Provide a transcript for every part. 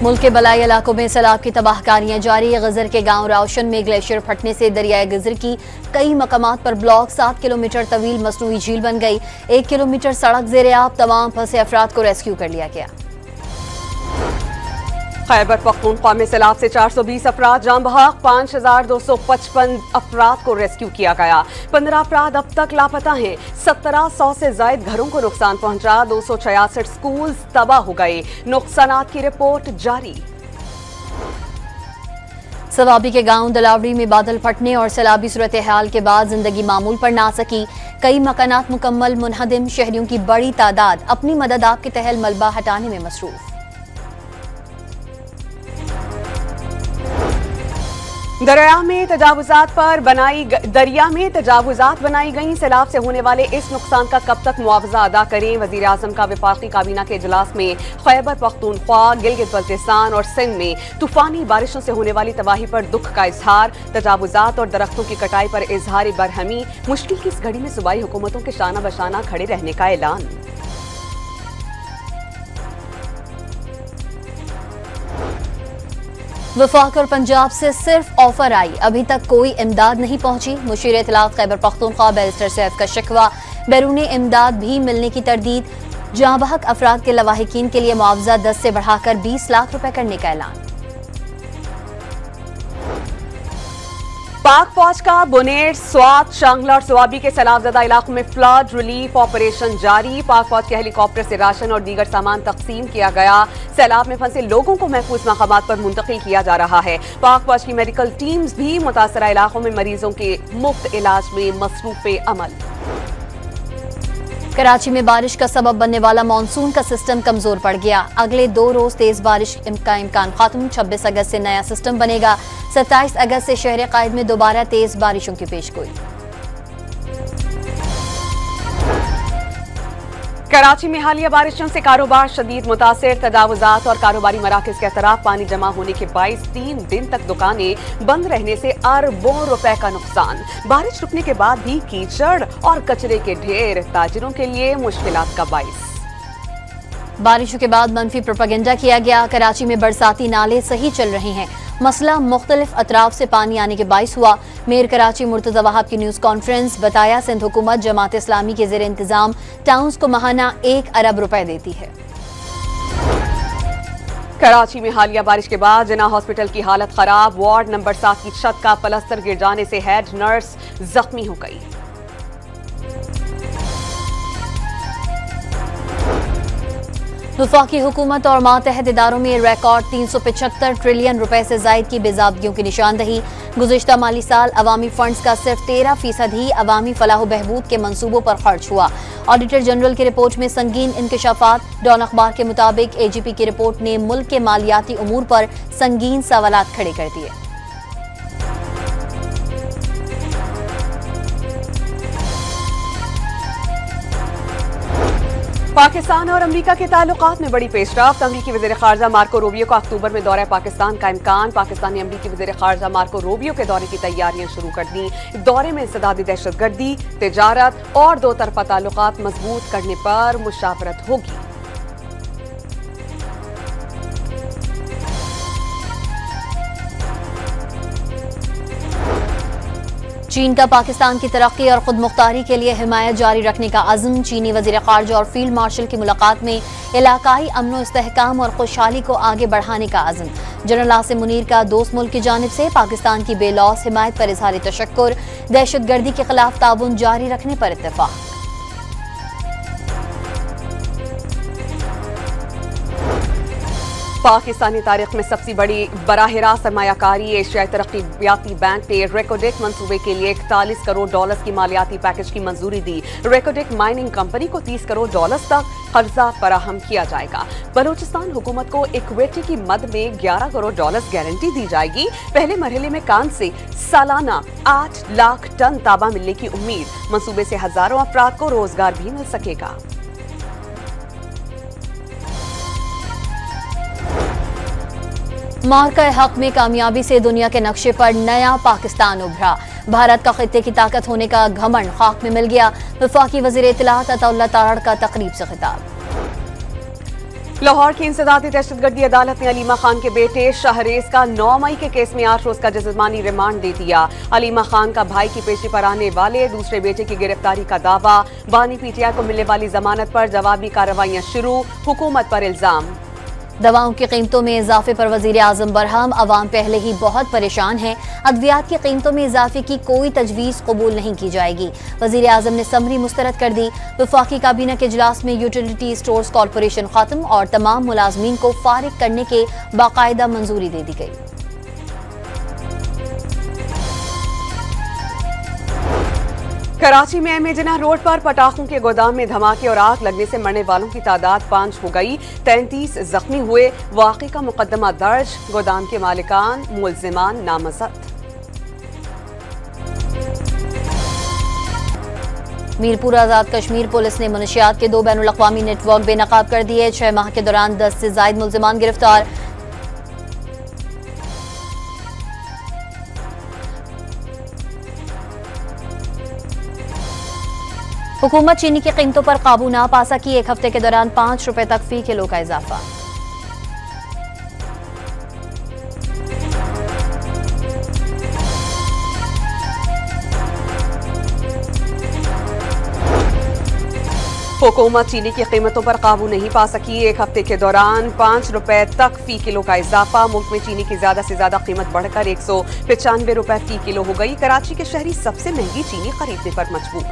मुल्क के बलाई इलाकों में सैलाब की तबाहकारियां जारी। गजर के गांव रावशन में ग्लेशियर फटने से दरियाए गजर की कई मकामात पर ब्लॉक 7 किलोमीटर तवील मसनूई झील बन गई। 1 किलोमीटर सड़क जेर आब, तमाम फंसे अफराद को रेस्क्यू कर लिया गया। खैबर पख्तूनख्वा में सैलाब से 420 अफराद जान बहक, 5255 अफराद को रेस्क्यू किया गया। 15 अफराद अब तक लापता हैं। 1700 से ज्यादा घरों को नुकसान पहुंचा। 266 स्कूल तबाह हो गए। नुकसानात की रिपोर्ट जारी। सवाबी के गांव दलावड़ी में बादल फटने और सैलाबी सूरत हाल के बाद जिंदगी मामूल पर ना सकी। कई मकानात मुकम्मल मुनहदिम। शहरियों की बड़ी तादाद अपनी मदद आप के तहल मलबा हटाने में मसरूफ। दरिया में तजावुजात बनाई गई। सैलाब से होने वाले इस नुकसान का कब तक मुआवजा अदा करें? वजीर आजम का वफाकी काबीना के इजलास में खैबर पख्तूनख्वा, गिलगित बल्तिस्तान और सिंध में तूफानी बारिशों से होने वाली तबाही पर दुख का इजहार। तजावुजात और दरख्तों की कटाई पर इजहार बरहमी। मुश्किल की इस घड़ी में सूबाई हुकूमतों के शाना बशाना खड़े रहने का ऐलान। वफाक और पंजाब से सिर्फ ऑफर आई, अभी तक कोई इमदाद नहीं पहुंची। मुशीर इत्तलात खैबर पख्तूनख्वा बैरिस्टर सैफ का शिकवा। बैरूनी इमदाद भी मिलने की तरदीद। जहां बहक अफराद के लवाहिकीन के लिए मुआवजा 10 से बढ़ाकर 20 लाख रुपए करने का ऐलान। पाक फौज का बुनेर, स्वात, शांगला और स्वाबी के सैलाबज़दा इलाकों में फ्लड रिलीफ ऑपरेशन जारी। पाक फौज के हेलीकॉप्टर से राशन और दीगर सामान तकसीम किया गया। सैलाब में फंसे लोगों को महफूज मकामात पर मुंतकिल किया जा रहा है। पाक फौज की मेडिकल टीम्स भी मुतासरा इलाकों में मरीजों के मुफ्त इलाज में मसरूफ़े अमल। कराची में बारिश का सबब बनने वाला मानसून का सिस्टम कमजोर पड़ गया। अगले 2 रोज तेज बारिश का इम्कान खत्म। 26 अगस्त से नया सिस्टम बनेगा। 27 अगस्त से शहर कायद में दोबारा तेज बारिशों की पेशगोई। कराची में हालिया बारिशों से कारोबार शदीद मुतासिर। तजावुजात और कारोबारी मराकज के अतराफ पानी जमा होने के बाइस 3 दिन तक दुकानें बंद रहने से अरबों रुपए का नुकसान। बारिश रुकने के बाद भी कीचड़ और कचरे के ढेर ताजिरों के लिए मुश्किलात का बाइस। बारिशों के बाद मनफी प्रोपेगेंडा किया गया। कराची में बरसाती नाले सही चल रहे हैं। मसला मुख्तलिफ अतराफ से पानी आने के बाइस हुआ। मेयर कराची मुर्तजा वहाब की न्यूज कॉन्फ्रेंस। बताया सिंध हुकूमत जमात इस्लामी के जेर इंतजाम टाउन्स को माहाना 1 अरब रुपए देती है। कराची में हालिया बारिश के बाद जिना हॉस्पिटल की हालत खराब। वार्ड नंबर 7 की छत का पलस्तर गिर जाने से हेड नर्स जख्मी हो गई। वफाकी हुकूमत और मातहत इदारों में रिकॉर्ड 375 ट्रिलियन रुपए से जायद की बेजाबगियों की निशानदही। गुज़िश्ता माली साल अवामी फंड्स का सिर्फ 13% ही अवामी फलाह बहबूद के मंसूबों पर खर्च हुआ। ऑडिटर जनरल की रिपोर्ट में संगीन इंकशाफात। डॉन अखबार के मुताबिक AGP की रिपोर्ट ने मुल्क के मालियाती उमूर पर संगीन सवालात खड़े कर दिए। पाकिस्तान और अमेरिका के ताल्लुकात में बड़ी पेशरफ्त। अमेरिकी वज़ीर ख़ारजा मार्को रूबियो का अक्टूबर में दौरा पाकिस्तान का इम्कान। पाकिस्तानी अमेरिकी वज़ीर ख़ारजा मार्को रूबियो के दौरे की तैयारियां शुरू कर दी। दौरे में इंसदादी दहशतगर्दी, तिजारत और 2 तरफ़ा ताल्लुकात मजबूत करने पर मुशावरत होगी। चीन का पाकिस्तान की तरक्की और खुद मुख्तारी के लिए हिमायत जारी रखने का अज़्म। चीनी वज़ीर ख़ारजा और फील्ड मार्शल की मुलाकात में इलाकाई अमन व इस्तेहकाम और खुशहाली को आगे बढ़ाने का अज़्म। जनरल आसिम मुनीर का दोस्त मुल्क की जानिब से पाकिस्तान की बेलौस हिमायत पर इज़हार तशक्कुर। दहशतगर्दी के खिलाफ ताउन जारी रखने पर इत्तेफाक। पाकिस्तानी तारीख में सबसे बड़ी बराह रास्त सरमायाकारी। एशियाई तरक्कियाती बैंक ने रेकोडेक मंसूबे के लिए $41 करोड़ की मालियाती पैकेज की मंजूरी दी। रेकोडेक माइनिंग कंपनी को $30 करोड़ तक कर्जा फराहम किया जाएगा। बलूचिस्तान हुकूमत को इक्विटी की मद में $11 करोड़ गारंटी दी जाएगी। पहले मरहले में कान से सालाना 8 लाख टन तांबा मिलने की उम्मीद। मंसूबे से हजारों अफराद को रोजगार भी मिल सकेगा। मार्का हक में कामयाबी से दुनिया के नक्शे पर नया पाकिस्तान उभरा। भारत का खित्ते की ताकत होने का घमंड खाक में मिल गया। वफाकी वज़ीर इत्तलात अताउल्लाह तारड़ का तकरीब से खिताब। लाहौर की इंसदादी दहशतगर्दी अदालत ने अलीमा खान के बेटे शहरेज का 9 मई के केस में 8 रोज का जिस्मानी रिमांड दे दिया। अलीमा खान का भाई की पेशी पर आने वाले दूसरे बेटे की गिरफ्तारी का दावा। बानी पीटीआई को मिलने वाली जमानत पर जवाबी कार्रवाइयां शुरू, हुकूमत पर इल्जाम। दवाओं की कीमतों में इजाफे पर वजीर आजम बरहम, अवाम पहले ही बहुत परेशान है, अद्वियात की कीमतों में इजाफे की कोई तजवीज़ कबूल नहीं की जाएगी। वजीर आजम ने समरी मुस्तरद कर दी। वफाकी काबीना के इजलास में यूटिलिटी स्टोर्स कॉरपोरेशन खत्म और तमाम मुलाजमीन को फारिग करने के बाकायदा मंजूरी दे दी गई। कराची में एम ए जिन्ना रोड पर पटाखों के गोदाम में धमाके और आग लगने से मरने वालों की तादाद 5 हो गई, 33 जख्मी हुए। वाक़े का मुकदमा दर्ज, गोदाम के मालिकान मुल्जिमान नामजद। मीरपुर आजाद कश्मीर पुलिस ने मुनशियात के 2 बैनुल अक़वामी नेटवर्क बेनकाब कर दिए। 6 माह के दौरान 10 से ज़ायद मुल्जिमान गिरफ्तार। हुकूमत चीनी की कीमतों पर काबू ना पा सकी, 1 हफ्ते के दौरान 5 रुपए तक फी किलो का इजाफा। हुकूमत चीनी की कीमतों पर काबू नहीं पा सकी, 1 हफ्ते के दौरान 5 रुपए तक फी किलो का इजाफा। मुल्क में चीनी की ज्यादा से ज्यादा कीमत बढ़कर 195 रुपए फी किलो हो गई। कराची के शहरी सबसे महंगी चीनी खरीदने पर मजबूर।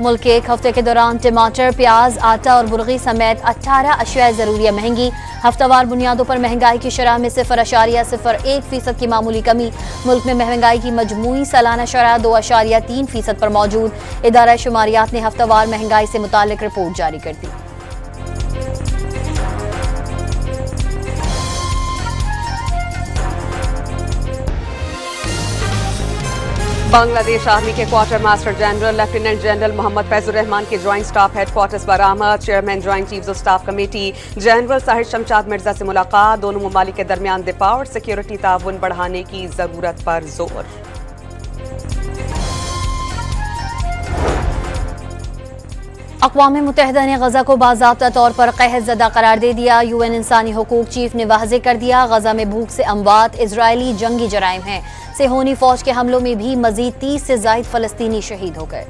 मुल्क के 1 हफ्ते के दौरान टमाटर, प्याज, आटा और मुर्गी समेत 18 अशिया जरूरिया महंगी। हफ्तावार बुनियादों पर महंगाई की शरह में 0.01% की मामूली कमी। मुल्क में महंगाई की मजमूई सालाना शरह 2.3% पर मौजूद। इदारा शुमारियात ने हफ्तावार महंगाई से मुतालिक रिपोर्ट जारी कर दी। बांग्लादेश आर्मी के quarter master general lieutenant general Mohammad Faizur Rahman के ज्वाइंट स्टाफ हेडक्वार्टर्स बरामद। Chairman joint chiefs of staff committee general Sahir Shamshad Mirza से मुलाकात। दोनों ममालिक के दरमियान दिफा और सिक्योरिटी ताउन बढ़ाने की जरूरत पर जोर। अक़वाम मुत्तहिदा ने गजा को बाज़ाब्ता तौर पर क़हत ज़दा करार दे दिया। UN इंसानी हुकूक चीफ ने वाज़े कर दिया, गजा में भूख से अमवात इजरायली जंगी जराइम हैं। सेहोनी फौज के हमलों में भी मजीद 30 से ज़ायद फ़लस्तीनी शहीद हो गए।